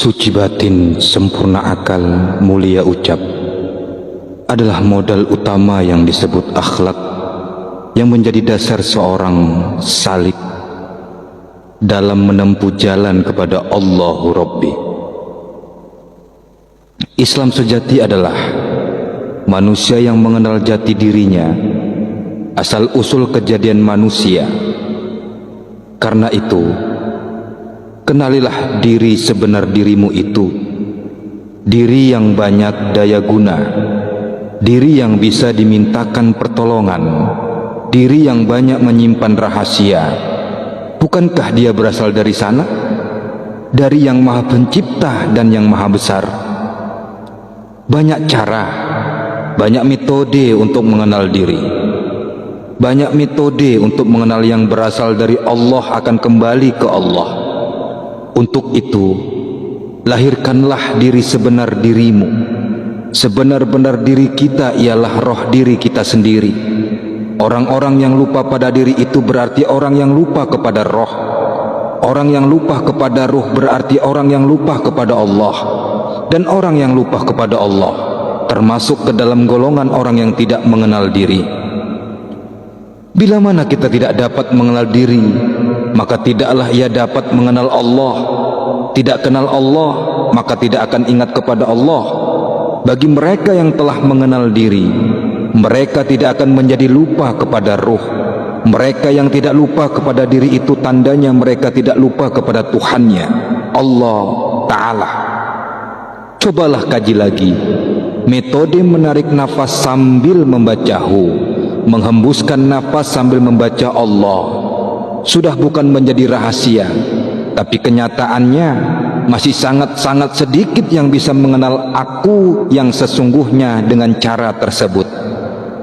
Suci batin, sempurna akal, mulia ucap adalah modal utama yang disebut akhlak, yang menjadi dasar seorang salik dalam menempuh jalan kepada Allahu Rabbi. Islam sejati adalah manusia yang mengenal jati dirinya, asal usul kejadian manusia. Karena itu, kenalilah diri sebenar dirimu itu, diri yang banyak daya guna, diri yang bisa dimintakan pertolongan, diri yang banyak menyimpan rahasia. Bukankah dia berasal dari sana? Dari yang maha pencipta dan yang maha besar. Banyak cara, banyak metode untuk mengenal diri. Banyak metode untuk mengenal yang berasal dari Allah akan kembali ke Allah. Untuk itu, lahirkanlah diri sebenar dirimu. Sebenar-benar diri kita ialah roh diri kita sendiri. Orang-orang yang lupa pada diri itu berarti orang yang lupa kepada roh. Orang yang lupa kepada ruh berarti orang yang lupa kepada Allah. Dan orang yang lupa kepada Allah termasuk ke dalam golongan orang yang tidak mengenal diri. Bila mana kita tidak dapat mengenal diri, maka tidaklah ia dapat mengenal Allah. Tidak kenal Allah, maka tidak akan ingat kepada Allah. Bagi mereka yang telah mengenal diri, mereka tidak akan menjadi lupa kepada ruh. Mereka yang tidak lupa kepada diri itu tandanya mereka tidak lupa kepada Tuhannya, Allah Ta'ala. Cobalah kaji lagi metode menarik nafas sambil membaca hu, menghembuskan nafas sambil membaca Allah. Sudah bukan menjadi rahasia, tapi kenyataannya masih sangat-sangat sedikit yang bisa mengenal aku yang sesungguhnya dengan cara tersebut.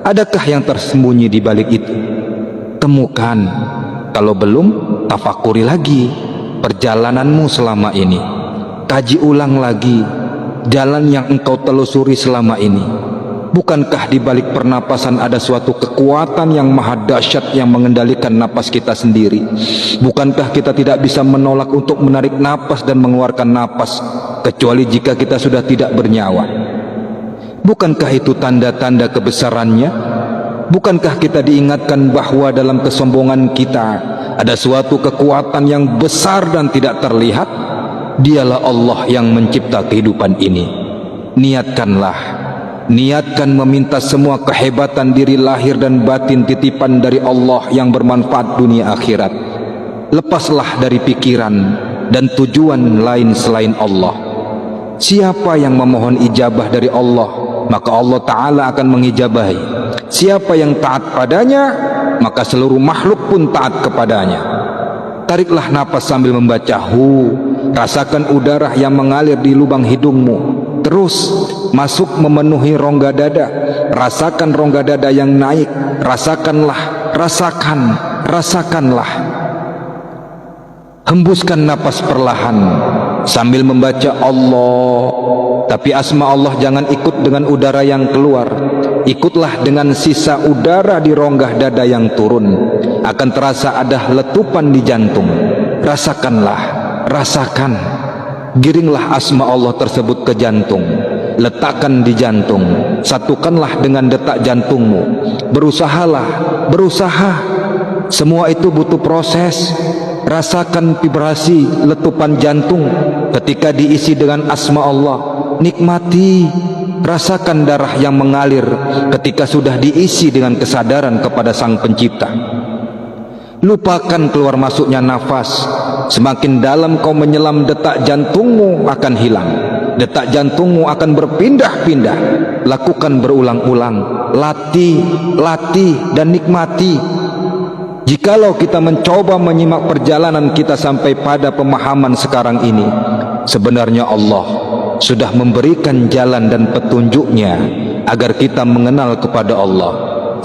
Adakah yang tersembunyi di balik itu? Temukan. Kalau belum, tafakuri lagi perjalananmu selama ini. Kaji ulang lagi jalan yang engkau telusuri selama ini. Bukankah di balik pernapasan ada suatu kekuatan yang maha dahsyat yang mengendalikan napas kita sendiri? Bukankah kita tidak bisa menolak untuk menarik napas dan mengeluarkan napas kecuali jika kita sudah tidak bernyawa? Bukankah itu tanda-tanda kebesarannya? Bukankah kita diingatkan bahwa dalam kesombongan kita ada suatu kekuatan yang besar dan tidak terlihat? Dialah Allah yang mencipta kehidupan ini. Niatkan meminta semua kehebatan diri lahir dan batin titipan dari Allah yang bermanfaat dunia akhirat. Lepaslah dari pikiran dan tujuan lain selain Allah. Siapa yang memohon ijabah dari Allah, maka Allah Ta'ala akan mengijabahi. Siapa yang taat padanya, maka seluruh makhluk pun taat kepadanya. Tariklah napas sambil membaca hu. Rasakan udara yang mengalir di lubang hidungmu, terus masuk memenuhi rongga dada. Rasakan rongga dada yang naik. Rasakanlah. Hembuskan napas perlahan sambil membaca Allah. Tapi asma Allah jangan ikut dengan udara yang keluar. Ikutlah dengan sisa udara di rongga dada yang turun. Akan terasa ada letupan di jantung. Rasakan. Giringlah asma Allah tersebut ke jantung. Letakkan di jantung. Satukanlah dengan detak jantungmu. Berusaha. Semua itu butuh proses. Rasakan vibrasi letupan jantung ketika diisi dengan asma Allah. Nikmati. Rasakan darah yang mengalir ketika sudah diisi dengan kesadaran kepada Sang Pencipta. Lupakan keluar masuknya nafas. Semakin dalam kau menyelam, detak jantungmu akan hilang. Detak jantungmu akan berpindah-pindah. Lakukan berulang-ulang. Latih dan nikmati. Jikalau kita mencoba menyimak perjalanan kita sampai pada pemahaman sekarang ini, sebenarnya Allah sudah memberikan jalan dan petunjuknya agar kita mengenal kepada Allah.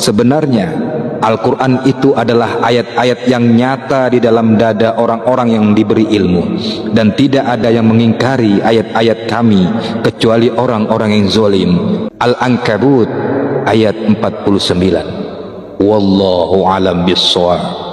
Sebenarnya Al-Quran itu adalah ayat-ayat yang nyata di dalam dada orang-orang yang diberi ilmu. Dan tidak ada yang mengingkari ayat-ayat kami kecuali orang-orang yang zalim. Al-Ankabut ayat 49. Wallahu alam bissawab.